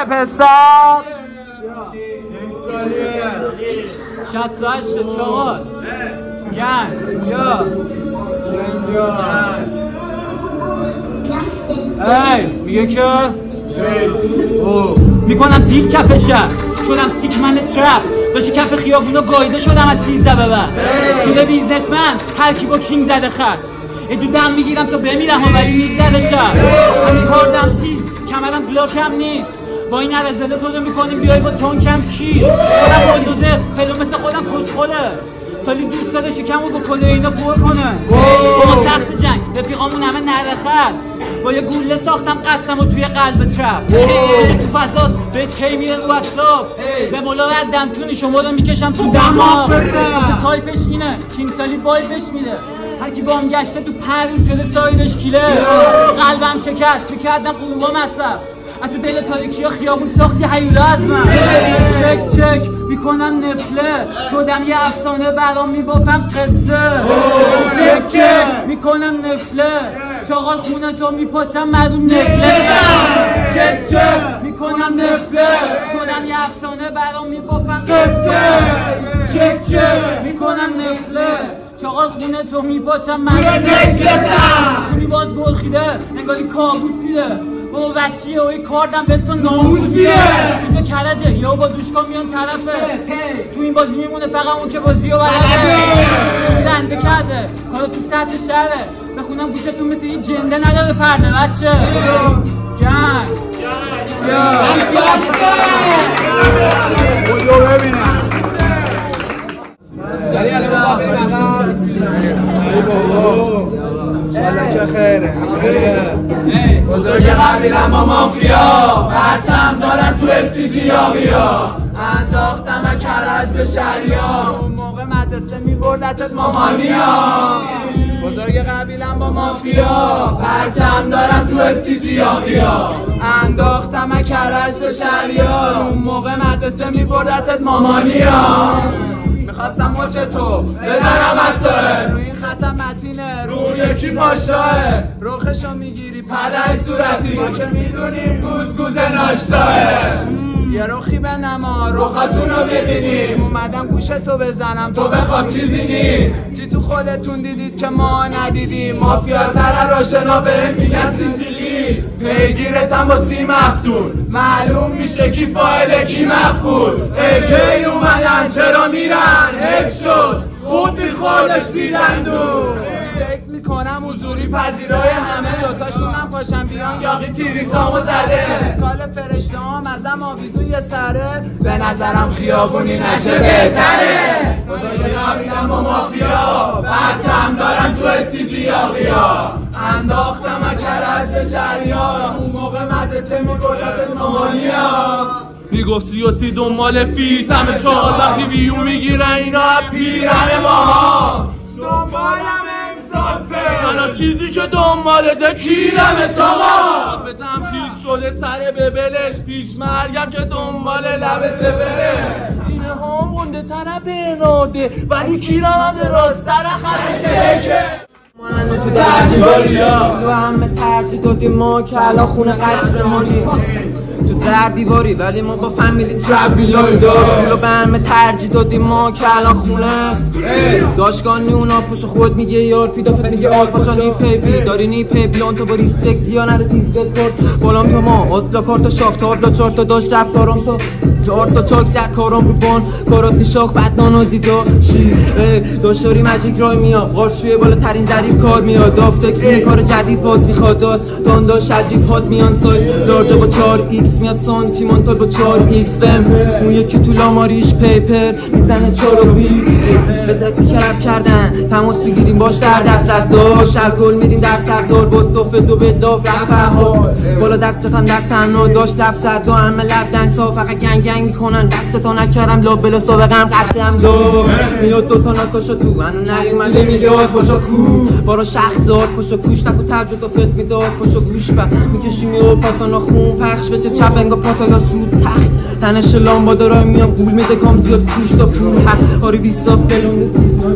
پسر 68 چاقال گن یا ای میگه که میکنم دیگ کف شهر شدم سیکمن ترپ داشتی کف خیابونو گایده شدم از 13 به بعد شده بیزنسمن هر کی با کینگ زده خط یه جو دم میگیرم تا بمیرم ولی میگذره شهر همین کاردم تیز کمرم گلاکم نیست با این عرزله تو رو میکنیم بیای با تانکم کی خودم بلدوزر پلو مثل خودم کسخوله سالی دوست داره شکمو بکنه اینا پر کنه با سخت جنگ رفیقامون همه نرخت با یه گوله ساختم قسم و توی قلب ترپ تو فضاست به چی میره رو اصلاب به مولا ردم چونی شما رو میکشم تو دماغ تایپش اینه کینگ سالی وایبش میده هرکی با هم گشته تو پرون شده سایدش کیله قلبم شکست میکردم قروبا مصرف از تو دل تاریکی ها خیابون ساختی حیوله از من چک چک میکنم نفله شدم یه افسانه برام میبافم قصه چک چک میکنم نفله چاقال خونه تو میپاچم مردم نفله چک چک میکنم نفله شدم یه افسانه برام میبافم قصه چک چک میکنم نفله چاقال خونه تو میپاچم مردم نفله خونی باز گل خیده انگاری کابوس دیده بابا بچیه و این کاردم به تو ناموزیه اینجا کرده یا با دوشکا میان طرفه تو این بازی میمونه فقط اون که بازی رو بلده چی رنده کرده کارا تو سطح شهره بخونم گوشتون مثل یه جنده نداره پرده بچه گنگ بودو ببینم شاید که خیره بزرگ قبیلم با مافیا پرچم دارن تو استیجیاقیا انداختم کرج به شریا اون موقع مدرسه میبردتت مامانیا بزرگ قبیلم با مافیا پرچم دارن تو استیجیاقیا انداختم کرج به شریا اون موقع مدرسه میبردتت مامانیا میخواستم مچ تو بزنم بسته روی این خطم متینه رو یکی پاشاه رخشو میگیری پدر صورتی ما که میدونیم گوزگوز ناشتاه یه رخی به نما رخاتونو ببینیم اومدم گوشتو بزنم تو بخواب چیزی نی چی تو خودتون دیدید که ما ندیدیم مافیا تر روشنا به میگن سیسیلی پیگیرتم با سی مفتون معلوم میشه کی فایل کی مفقود اگه اومدن چرا میرن حف شد خود میخوردش دیدن دور فکر میکنم حضوری پذیرای همه دوتاشون هم پاشن بیان یاقی تیری سامو زده کال فرشته هم ازم آویزون یه سره به نظرم خیابونی نشه بهتره بزرگ قبیلم با مافیا پرچم دارن تو استیجیاقیا انداختم کرج به شریا اون موقع مدرسه میبردت مامانیا میگفت 30 دنبال فیت همه چاقال وقتی ویو میگیرن اینا پیرن ماها دنبالم انصافه تنها چیزی که دنبالته کیرمه چاقال به تمخیز شده سر ببلش پیش مرگم که دنبال لب سفره سینه ها مونده تر برنارده ولی کیرم هم دراز سر خرشه که تو در دیواری تو همه ترجیح دادیم ما که الان خونه قصرمانی تو در دیواری ولی ما با فامیلی ترابیلای داشت پولو به همه ترجیح دادیم ما که الان خونه داشتگانی اونا پشت خود میگه یار پیدافت میگه آل پاشا نی پیبی داری نی پیبی آن تو با ریستک دیانه تیز بکرد بالام تو ما آزلا کارتا شاخ تا آبلا 4 تا داشت رفتارم تو 4 تا چاک زد کارام رو بان کاراتی شاخ بدنان و دیدا داشتاری مجیک رای میاد قارشوی بالاترین ظریف کار میاد دافتکسی کار جدید باز میخواد داد دانداش عجیب هات میان سایز لارجا با 4x میاد سانتی مانتال با 4x بم اون یکی تو لاماریش پیپر میزنه 4 و 20 به تکی کرب کردن تماس بگیریم باش در دست از داشت الکل میدیم در سردار باستاف دو به لاف رفت بالا دستتان دستم داشت لب سرد و همه لب دن صاف فقط گنگ میکنن دستتان نکرم لاب بلا سابقم قطعم دو میاد دوتا ناکاشا تو هنو نیومده میلیارد پاشا کو بارا شخصار پاشا کوش تکو ترجو تا فت میداد پاشا گوش بر میکشیم یه پاتانا خون پخش بچه چپ انگا پاتا یا سود تخت تنش لامبادارای میام گول میده کام زیاد توش تا پول هست آری 20 تا فلون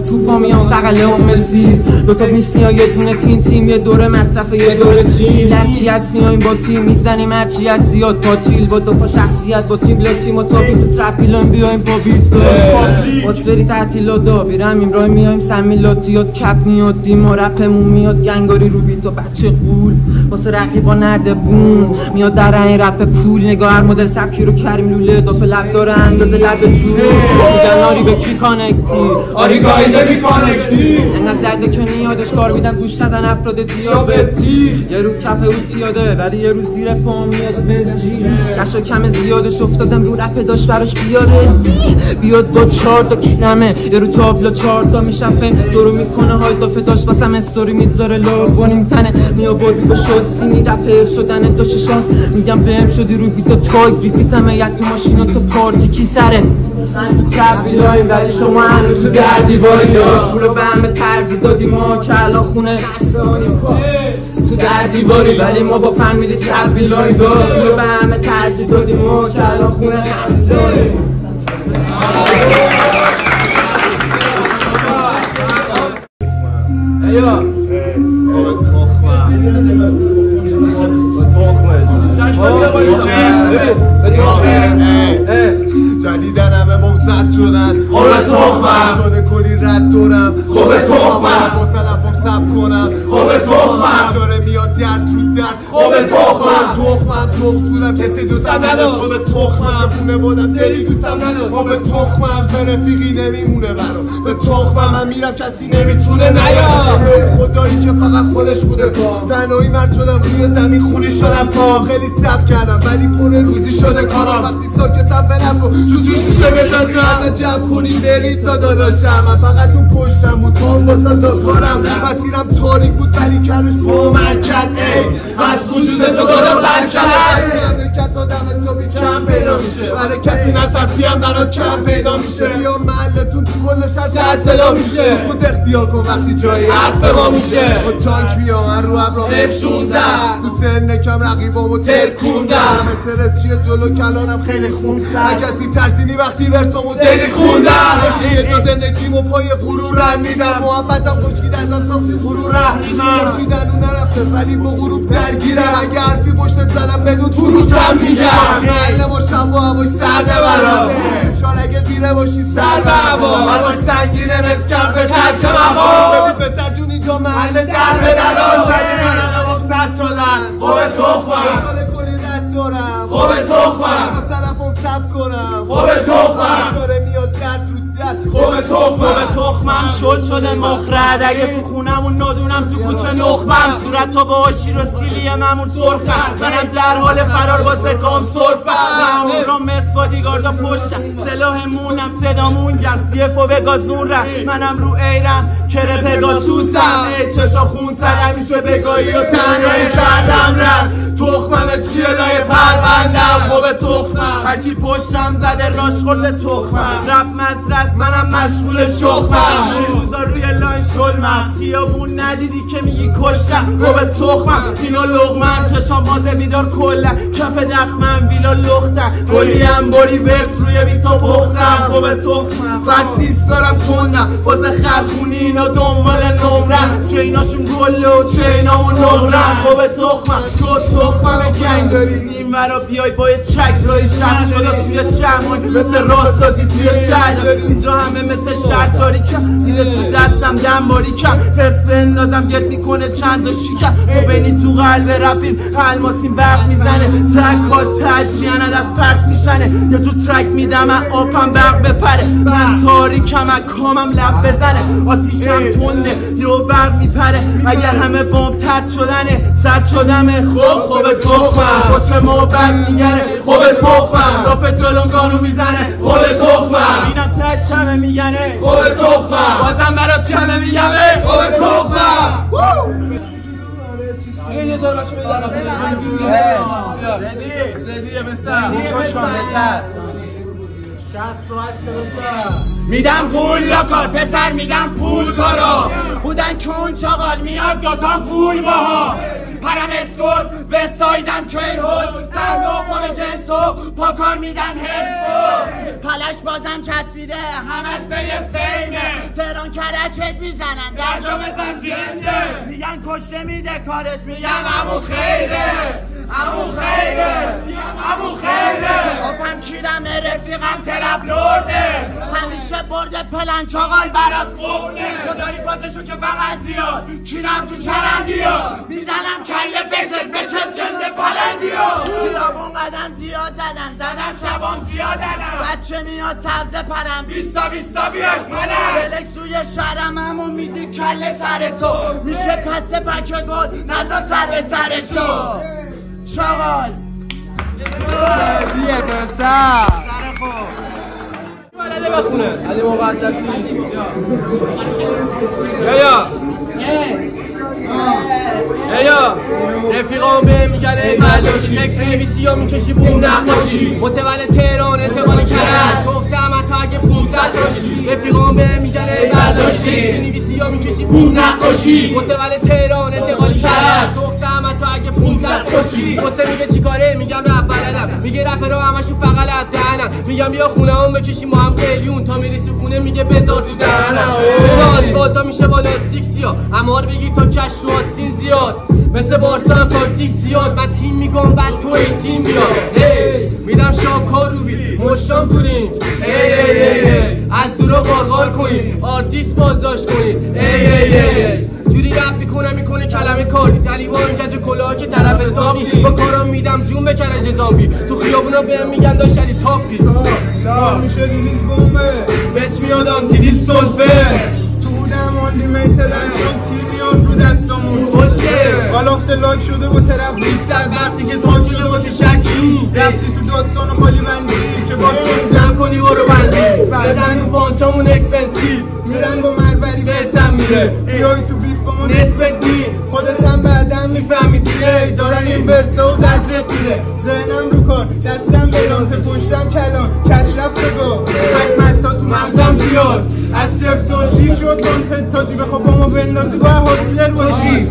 تو پا میام فقله و مرسی دوتا میستی ها یه دونه تیم یه دوره مصرف یه دوره چیل هرچی هست میایم با تیم میزنیم هرچی هست زیاد پاتیل با دوپا شخصیت با تیم لاتیم و تابی تو ترپیلایم بیایم با بیت باسفری تعطیلات دابیرم این رای میایم سمیلاتیات کپ نیاد دیما رپمون میاد گنگاری رو بیتا بچه قول واسه رقیبا نرده بون میاد در این رپ پول نگاه هر مدل سبکی رو کریم لوله دافه لب داره اندازه لب جون میگن آری به کی کانکتی آری گایده بی کانکتی انقدر درده که نیادش کار میدن گوش ندن افراد دیابتی یه رو کف او پیاده ولی یه روز زیر پام میاد بنزی قشا کم زیادش افتادم رو رپ داشت براش بیاره بیاد با 4 تا کلمه یه رو تابلا 4 تا میشفه دورو میکنه های دافه داشت واسم استوری میذاره لاغونیم تنه میابردی با شد رفه شدن دو ششان میگم بهم شدی رو بیتا تاگ ریپیتمه یک تو ماشینا تو پارتی کی سره تو تبیلایم ولی شما هنوز تو در دیواری داشت پولو به همه ترجیح دادیم ما که الان خونه تو در دیواری ولی ما با فهمیدی تبیلایم داشت پولو به همه ترجیح دادیم ما که الان خونه جدیدن همه بام زد شدن خوبه تخمم شده کلی رد دورم خوبه تخمم با سلفم سب کنم خوبه تخمم داره میاد درد تو درد خوبه تخمم تخمم تخصولم کسی دوستم نداشت خوبه تخمم خونه بودم دلی دوستم نداشت خوبه تخمم به رفیقی نمیمونه برام به تخمم من میرم کسی نمیتونه نیاد خدایی که فقط خودش بوده تنهایی من شدم روی زمین خونی شدم پام خیلی سب کردم ولی پر روزی شده کارم وقتی ساکتم برم و چوچوش میشه بزنم جمع کنی برید تا داداشم من فقط تو پشتم بود تام واسه تا کارم مسیرم تاریک بود ولی کلش با مرکت ای از وجود تو دارم برکت مملکت آدم حسابی کم پیدا میشه برای کسی نسطی هم برای کم پیدا میشه بیا محلتون تو کل شهر صدا میشه خود اختیار کن وقتی جایی حرف ما میشه با تانک میام من رو ابرام F16 تو سنکم رقیبامو ترکوندم مثل چیه جلو کلانم خیلی خوب کسی ترسینی وقتی ورسامو دلی خوندم یه جا زندگیمو پای غرورم میدم محبتم خشکید از آن ساختی غرورم مرشیدن اون نرفته ولی با غروب درگیرم اگه حرفی پشتت زنم بدون فروتم میگم محله با شب و هواش سرده برام شان اگه دیره باشی سر به هوا هواش سنگینه مثل کمپ ترک مقام ببین پسر جون اینجا محله در به دران زدی نرم با سد شدن خوبه تخمم سال کلی رد دارم خوبه تخمم با طرفم سب کنم خوبه تخمم داره میاد درد تو درد خوبه تخمم تخمم شل شده مخرد اگه تو خونمون ندونم تو کوچه نخمم صورت تو با آشیر و سیلی ممون سرخم منم در حال فرار با سکام سرفم ممون را مرسفادیگاردا پشتم سلاحمونم صدامون گم سیفو به گازون رم منم رو ایرم کره پگاسوسم چشا خون سرم میشه بگاهی و تنهایی کردم رم تخمم چیه لای پروندم خوبه تخمم هرکی پشتم زده راش خورده تخمم رب مزرس منم مشغول شخمم شیروزا روی لاین شلمم خیابون ندیدی که میگی کشتم خوبه تخمم اینو لغمم چشام بازه بیدار کلم کف دخمم ویلا لختم کلیم باری بس روی بیتا بختم خوبه تخمم فستیس دارم کندم بازه خرخونی اینا دنبال نمرم چیناشون گله و چینامون نقرم خوبه تخمم تو تخمم گنگ داری نیم ورا بیای با یه چک رای شب شده توی شهرمان مثل راستازی توی شهر اینجا همه مثل شهر تاریکم دیده تو دستم دنباری کم پرس بندازم گرد میکنه چند و شیکم تو بینی تو قلب رپیم الماسیم برق میزنه ترک ها تجیانه دست پرک میشنه یا تو ترک میدم من آپم برق بپره من تاریکم کامم لب بزنه آتیشم تنده یا برق میپره اگر همه بام ترد شدنه سرد شدمه خوبه تخمم خوچه ما بند میگنه خوبه تخمم دافه جلوم گانو میزنه خوبه تخمم اینم تشمه میگنه خوبه تخمم بازم برات کمه میگمه خوبه تخمم یه زار بچه زدیه مثل میدم پول لاکار پسر میدم پول کارا بودن چون چاقال میاد دوتا پول باها پرم اسکورت به سایدم کیهود سر لقمه جنسو پاکار میدن هرفو پلش بازم چسبیده همش به یه فیمه تهران کرچت میزنن در جا بزن زنده میگن کشته میده کارت میگم امو خیره امو خیره امو خیره آفم کیرم رفیقم ترپ لورده همیشه برده پلن چاقال برات خوبه خداری فازشو که فقط زیاد کیرم تو چرندیا میزنم کله فیست به چه جلد پلندیا خیابون قدم زیاد زدم شبام زیاد دادم بچه میاد سبز پرم 20 بیاد پلم فلکس توی شهرم همو میدی کله سر تو میشه پس پکه گل نزا سر به سرشو چاقال بیه دسته سر خوب بلده بخونه علی مقدسی یا رفیقام به میگن ای برداشی اکس نویسی ها میکشی بوم نقاشی متولد تهران انتقال کرد توف زحمت ها اگه 500 باشی رفیقام به میگن ای برداشی اکس نویسی ها میکشی بوم نقاشی متولد تهران انتقال کرد توف زحمت ها اگه 500 باشی واسه میگه چی کاره میگم رپ بلدم میگه رپرها همشون فقط لب دهنم میگم بیا خونه هم بکشیم ما هم قلیون تا میرسی خونه میگه بذار تو دهنم آسفالتا میشه با لاستیک سیاه امار بگیر تا کش رو آسین زیاد مثل بارسا هم تاکتیک زیاد من تیم میگم بعد تو این تیم بیاد میدم شاکار روبی مشتان کنین از دورا قارقار کنین آرتیست بازداشت کنین جوری رپ میکنه کلمه کاری طلیبان کج کلاه که طرف حسابی با کارام میدم جون به کرج زامبی تو خیابونا بهم میگن داشت علی تاپی میشه ریلیز بومه بهت میادم تیدیل سولفه تو بودم آلیمیتد انجام تیمیان رو دستامون غلاخت لاک شده با طرف 200 وقتی که تاج شده با شکی رفتی تو داستان خالی بندی که باز زن کنی برو بندی بدن و پانچامون اکسپنسیو میرن با مربری برسم میره بیای تو بیفمون نسبت نی خودت هم بعدم میفهمی دیره دارن این ورسه و زدرت میده ذهنم رو کار دستم بلانت پشتم کلان کش رفت بگو حکمت تا تو مغزم زیاد از 0 تا 6 شد لانت تاجی بخواب با ما بندازی با حاصلر باشی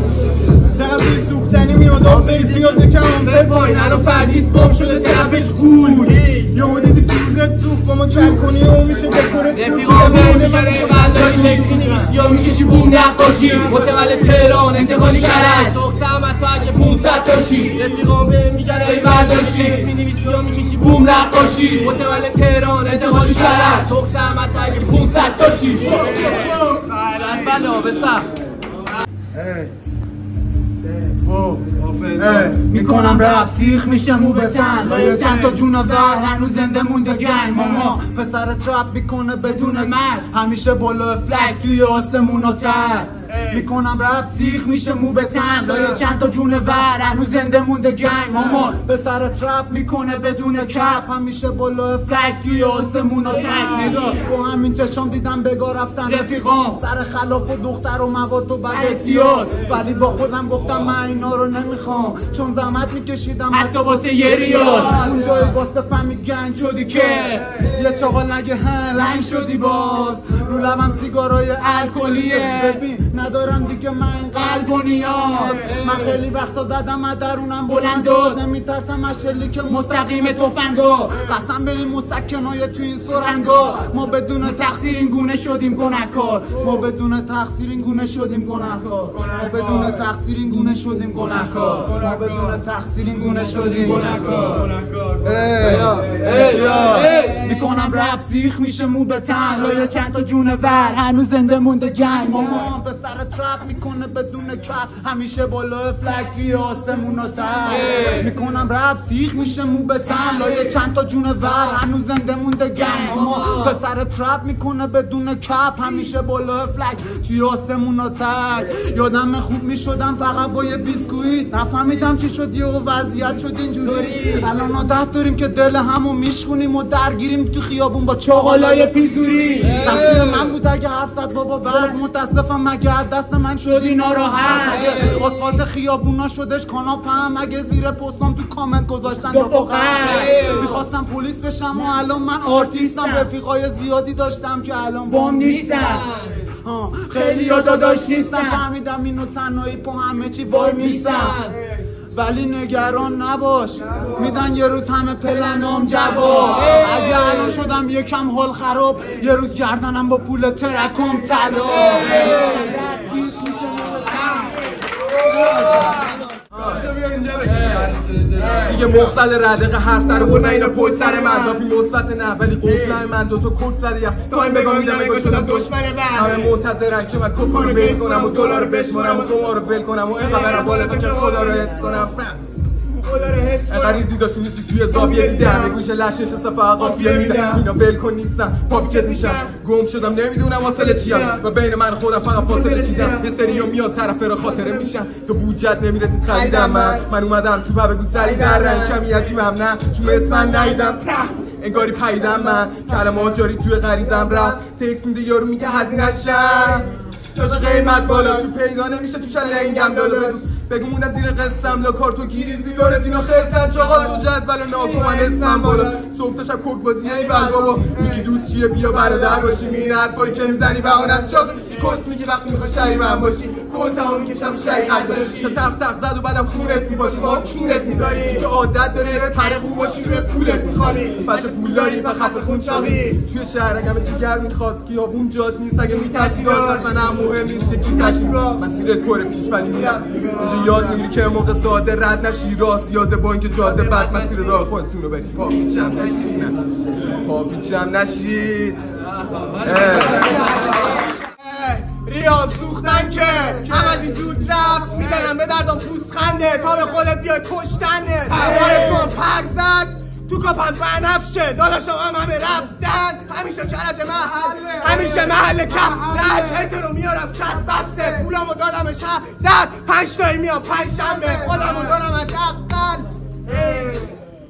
تقبیل سوختنی میاد آب بری زیاد کمان به پایین الان فردیس بام شده طرفش گول یهو دیدی فیروزت سوخت با ما کل کنی و میشه دکورت رفیقام میگن ای برداشت اکسی نویسی ها میکشی بوم نقاشی متولد تهران انتقالی کرد سخت زحمت تو اگه 500 تاشی رفیقام میگن ای برداشت اکسی نویسی ها میکشی بوم نقاشی متولد تهران انتقالی کرد سخت زحمت تو اگه 500 تاشی چند بلا بسم میکنم رپ سیخ میشه مو به تن لایه چند تا جونور هنوز زنده مونده گنگ ماما پسر ترپ میکنه بدون مرز همیشه بالا فلک توی آسمون و تر میکنم رپ سیخ میشه مو به تن لایه چند تا جونور هنوز زنده مونده گنگ ماما پسر ترپ میکنه بدون کپ همیشه بالا فلک توی آسمون و تر نگاه با همین چشام دیدم بگاه رفتن رفیقام سر خلاف و دختر و مواد و بد احتیاط ولی با خودم گفتم من اینا رو نمیخوام چون زحمت میکشیدم حتی واسه یه ریال اونجای باز بفهمی گنگ شدی که یه چاقال نگه لنگ شدی باز رو لبم سیگارای الکلیه ببین ندارم دیگه من قلب و نیاز من خیلی وقتا زدم از درونم بلند داد نمیترسم از شلیک مستقیم تفنگا قسم به این مسکنای تو این سرنگا ما بدون تقصیر این گونه شدیم گنهکار ما بدون تقصیر این گونه شدیم گنهکار ما بدون تقصیر این گونه شدیم گنهکار ما بدون تقصیر این گونه شدیم گنهکار میکنم رپ سیخ میشه مو به تن لایه چند تا جونور هنوز زنده مونده گنگ ماما به سر ترپ میکنه بدون کپ همیشه بالا فلک توی آسمون و تر میکنم رپ سیخ میشه مو به تن لایه چند تا جونور هنوز زنده مونده گنگ ماما به سر ترپ میکنه بدون کپ همیشه بالا فلک توی آسمون و تر یادم خوب میشدم فقط با یه بیسکویت نفهمیدم چی شد و وضعیت شد اینجوری الان عادت داریم که دل همو میشخونیم و درگیریم تو خیابون با چاقالای پیزوری تقصیر من بود اگه حرف زد بابا بعد متاسفم مگه از دست من شدی ناراحت اگه آسفالت خیابونا شدش کاناپ هم اگه زیر پستام تو کامنت گذاشتن رفاقت میخواستم پلیس بشم و الان من آرتیستم رفیقای زیادی داشتم که الان بام نیستم خیلی یادا داشت نیستم فهمیدم اینو تنهایی پا همه چی وای میستم ولی نگران نباش میدن یه روز همه پلنام جواب اگه الان شدم یکم حال خراب یه روز گردنم با پول ترکم طلا دیگه مختل ردقه حرف در برد اینا پشت سر من دافی مثبت نه ولی قفله من دوتا کد زدیم تا این بگاه میدم اگه شدم دشمن من همه منتظرن که من کوکا رو بیل کنم و دلار رو بشمارم و قمار رو ول کنم و اینقدر برم بالا تا که خدا رو حس کنم اینقدر ریزی داشتی نیستی توی زاویه دیدم یه گوشه لشش صفحه قافیه میدم اینا ول کن نیستم پاپیچت میشم گم شدم نمیدونم واصله چیم و بین من خودم فقط فاصله چیدم یه سریو میاد طرف را خاطره میشم تو بوجت نمیرسید خریدم من اومدم تو بابه گوسری در رنگ کمی عجیبم نه چون اسم من ندیدم انگاری پیدم من کلمات جاری توی غریزم رفت تکس میده یارو میگه هزینه‌ش چاشا قیمت بالا شو پیدا نمیشه تو چلنگم دالا بگو موندم زیر قسطم لا کارتو گیریز دیدارت اینا خرسن چاقال تو جدول ناکوان اسمم بالا صبح تا شب کوک بازی ای بل بابا میگی دوست چیه بیا برادر باشیم این حرفایی که میزنی بهانت شاق کس میگی وقتی میخوای شریبم باشی کلتمو میکشم شریعت داشتی تا تق تق زد و بعدم خونت میباشی با کونت میذاری که عادت داری پره خوب باشی روی پولت میخوانی بچه پولداری و خفه خون چاقی توی شهر همه چی گرم میخواد خیابون جات نیست اگه میترسی داشت اصلا مهم نیست که کی تشیم مسیرت پر پیش ولی میرم اینجا یاد میگیری که موقع ساده رد نشی راست یاد با اینکه جاده بد مسیر راه خودتون رو برید پاپیچم نشید ریال سوختن که هم از این زود رفت میزنم به دردم پوست خنده تا به خودت بیای کشتنه مارتون پرک زد تو کاپم بنفشه داداشم همه رفتن همیشه محل کف رج هترو میارم کس بسته پولمو دادم شهر در 5 تایی میام 5 شنبه خودمو دارم از دفتن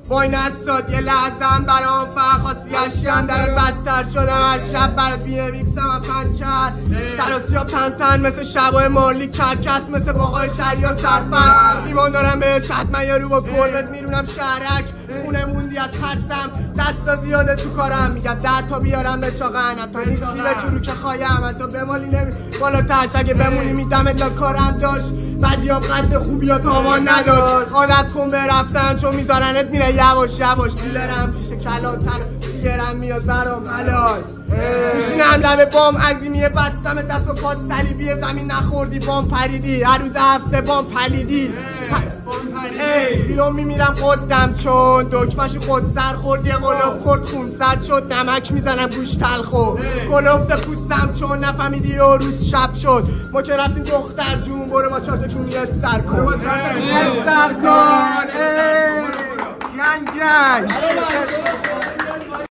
وای نستاد یه لحظم برام فرخواستی اشکن درت بدتر شدم هر شب برات بینویسم پنچر سراسیا تن مثل شبای مارلی کرکس مثل باقای شریار سرفن ایمان دارم بهش حتما یارو با کلبت میرونم شهرک خونه موندی از ترسم دستا زیاده تو کارم میگم 10 تا بیارم به چاقن حتی نیستی به چورو که خوایم حتی بمالی نمی بالا تش اگه بمونی میدمت لا کارم داشت بدیام قد خوبی یا تاوان نداشت عادت کن به رفتن چون میذارنت میره یواش یواش دیلرم پیش کلاتر دیگرم میاد برام حلال میشینم لب بام عظیمیه بستم دست و پات صلیبی زمین نخوردی بام پریدی هر روز هفته بام پلیدی ای بیرون میمیرم قدم چون دکمش خود سر خورد یه قلوب خورد خون سرد شد نمک میزنم گوش تلخو گلفت پوستم چون نفهمیدی و روز شب شد ما که رفتیم دختر جون برو با چات جون یه سر کن گنگ